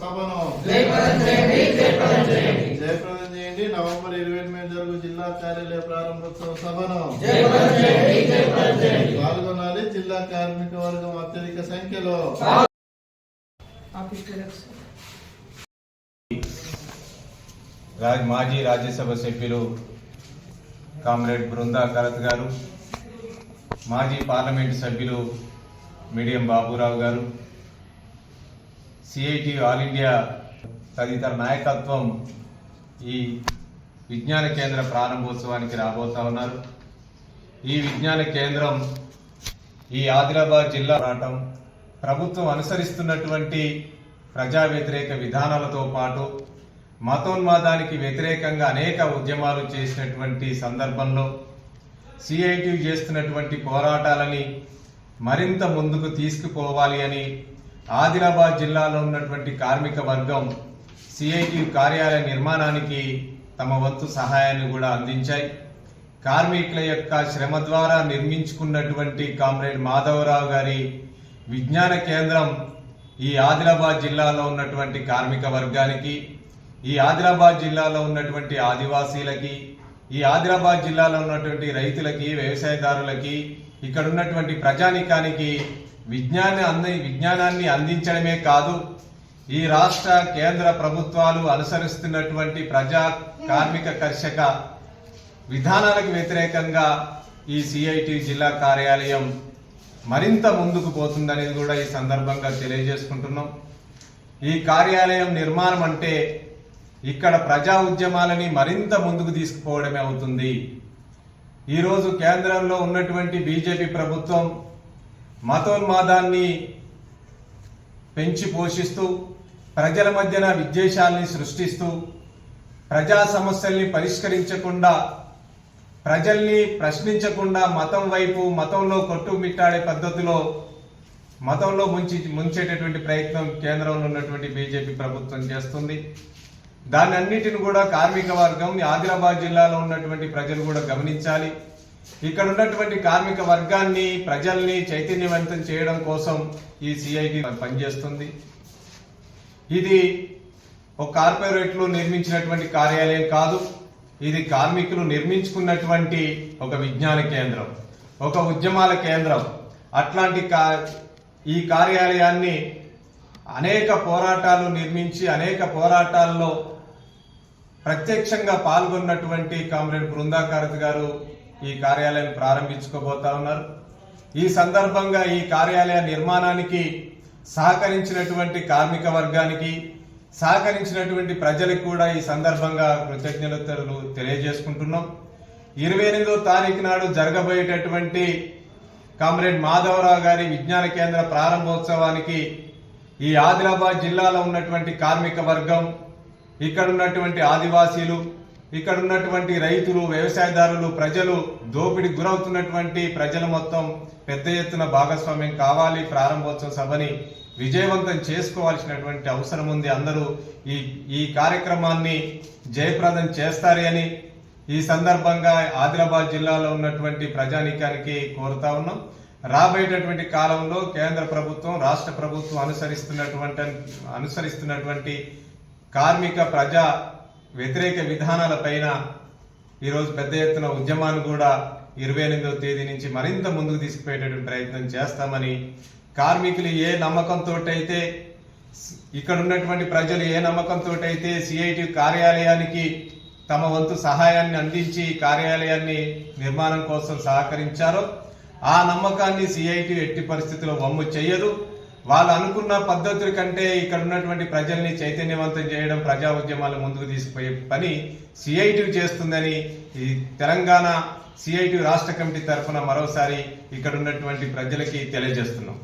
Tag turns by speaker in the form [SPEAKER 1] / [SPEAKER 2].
[SPEAKER 1] సభను జయప్రదం చేయండి. నవంబర్ 28 జరుగు జిల్లా కార్యాలయ ప్రారంభోత్సవ సభను పాల్గొనాలి. జిల్లా కార్మిక వర్గం అత్యధిక సంఖ్యలో.
[SPEAKER 2] మాజీ రాజ్యసభ సభ్యులు కామ్రేడ్ బృందా కరత్ గారు, మాజీ పార్లమెంటు సభ్యులు మీడియం బాబురావు గారు, సిఐటి ఆల్ ఇండియా తదితర నాయకత్వం ఈ విజ్ఞాన కేంద్ర ప్రారంభోత్సవానికి రాబోతా ఉన్నారు. ఈ విజ్ఞాన కేంద్రం ఈ ఆదిలాబాద్ జిల్లా రావటం, ప్రభుత్వం అనుసరిస్తున్నటువంటి ప్రజా వ్యతిరేక విధానాలతో పాటు మతోన్మాదానికి వ్యతిరేకంగా అనేక ఉద్యమాలు చేసినటువంటి సందర్భంలో సిఐటి చేస్తున్నటువంటి పోరాటాలని మరింత ముందుకు తీసుకుపోవాలి అని ఆదిలాబాద్ జిల్లాలో ఉన్నటువంటి కార్మిక వర్గం సిఐటి కార్యాలయ నిర్మాణానికి తమ వంతు సహాయాన్ని కూడా అందించాయి. కార్మికుల యొక్క శ్రమ ద్వారా నిర్మించుకున్నటువంటి కామ్రేడ్ మాధవరావు గారి విజ్ఞాన కేంద్రం ఈ ఆదిలాబాద్ జిల్లాలో ఉన్నటువంటి కార్మిక వర్గానికి, ఈ ఆదిలాబాద్ జిల్లాలో ఉన్నటువంటి ఆదివాసీలకి, ఈ ఆదిలాబాద్ జిల్లాలో ఉన్నటువంటి రైతులకి, వ్యవసాయదారులకి, ఇక్కడ ఉన్నటువంటి ప్రజానికానికి విజ్ఞానాన్ని అందించడమే కాదు, ఈ రాష్ట్ర కేంద్ర ప్రభుత్వాలు అనుసరిస్తున్నటువంటి ప్రజా కార్మిక కర్షక విధానాలకు వ్యతిరేకంగా ఈ సిఐటి జిల్లా కార్యాలయం మరింత ముందుకు పోతుందనేది కూడా ఈ సందర్భంగా తెలియజేసుకుంటున్నాం. ఈ కార్యాలయం నిర్మాణం అంటే ఇక్కడ ప్రజా ఉద్యమాలని మరింత ముందుకు తీసుకుపోవడమే అవుతుంది. ఈరోజు కేంద్రంలో ఉన్నటువంటి బీజేపీ ప్రభుత్వం మతోన్మాదాన్ని పెంచి పోషిస్తూ, ప్రజల మధ్యన విద్వేషాల్ని సృష్టిస్తూ, ప్రజా సమస్యల్ని పరిష్కరించకుండా, ప్రజల్ని ప్రశ్నించకుండా మతం వైపు, మతంలో కొట్టుమిట్టాడే పద్ధతిలో మతంలో ముంచేటటువంటి ప్రయత్నం కేంద్రంలో ఉన్నటువంటి బీజేపీ ప్రభుత్వం చేస్తుంది. దాన్ని అన్నిటిని కూడా కార్మిక వర్గం, ఆదిలాబాద్ జిల్లాలో ఉన్నటువంటి ప్రజలు కూడా గమనించాలి. ఇక్కడ ఉన్నటువంటి కార్మిక వర్గాన్ని, ప్రజల్ని చైతన్యవంతం చేయడం కోసం ఈ సిఐటి పనిచేస్తుంది. ఇది ఒక కార్పొరేట్లు నిర్మించినటువంటి కార్యాలయం కాదు, ఇది కార్మికులు నిర్మించుకున్నటువంటి ఒక విజ్ఞాన కేంద్రం, ఒక ఉద్యమాల కేంద్రం. అట్లాంటి ఈ కార్యాలయాన్ని అనేక పోరాటాలు నిర్మించి, అనేక పోరాటాల్లో ప్రత్యక్షంగా పాల్గొన్నటువంటి కామ్రేడ్ బృందా కరత్ గారు ఈ కార్యాలయం ప్రారంభించుకోబోతా ఉన్నారు. ఈ సందర్భంగా ఈ కార్యాలయ నిర్మాణానికి సహకరించినటువంటి కార్మిక వర్గానికి, సహకరించినటువంటి ప్రజలకు కూడా ఈ సందర్భంగా కృతజ్ఞతలు తెలియజేసుకుంటున్నాం. 28వ తారీఖు నాడు జరగబోయేటటువంటి కామ్రేడ్ మాధవరావు గారి విజ్ఞాన కేంద్ర ప్రారంభోత్సవానికి ఈ ఆదిలాబాద్ జిల్లాలో ఉన్నటువంటి కార్మిక వర్గం, ఇక్కడ ఉన్నటువంటి ఆదివాసీలు, ఇక్కడ ఉన్నటువంటి రైతులు, వ్యవసాయదారులు, ప్రజలు, దోపిడికి గురవుతున్నటువంటి ప్రజలు మొత్తం పెద్ద ఎత్తున భాగస్వామ్యం కావాలి. ప్రారంభోత్సవ సభని విజయవంతం చేసుకోవాల్సినటువంటి అవసరం ఉంది. అందరూ ఈ కార్యక్రమాన్ని జయప్రదం చేస్తారని ఈ సందర్భంగా ఆదిలాబాద్ జిల్లాలో ఉన్నటువంటి ప్రజానీకానికి కోరుతా ఉన్నాం. రాబోయేటటువంటి కాలంలో కేంద్ర ప్రభుత్వం, రాష్ట్ర ప్రభుత్వం అనుసరిస్తున్నటువంటి కార్మిక ప్రజా వ్యతిరేక విధానాలపైన ఈరోజు పెద్ద ఎత్తున ఉద్యమాన్ని కూడా 28వ తేదీ నుంచి మరింత ముందుకు తీసుకుపోయేటటువంటి ప్రయత్నం చేస్తామని, కార్మికులు ఏ నమ్మకంతో అయితే, ఇక్కడ ఉన్నటువంటి ప్రజలు ఏ నమ్మకంతో అయితే సిఐటి కార్యాలయానికి తమ వంతు సహాయాన్ని అందించి కార్యాలయాన్ని నిర్మాణం కోసం సహకరించారో ఆ నమ్మకాన్ని సిఐటి ఎట్టి పరిస్థితుల్లో వమ్ము చేయదు. వాళ్ళు అనుకున్న పద్ధతుల కంటే ఇక్కడ ఉన్నటువంటి ప్రజల్ని చైతన్యవంతం చేయడం, ప్రజా ఉద్యమాలు ముందుకు తీసుకుపోయే పని సిఐటి చేస్తుందని ఈ తెలంగాణ సిఐటి రాష్ట్ర కమిటీ తరఫున మరోసారి ఇక్కడ ఉన్నటువంటి ప్రజలకి తెలియజేస్తున్నాం.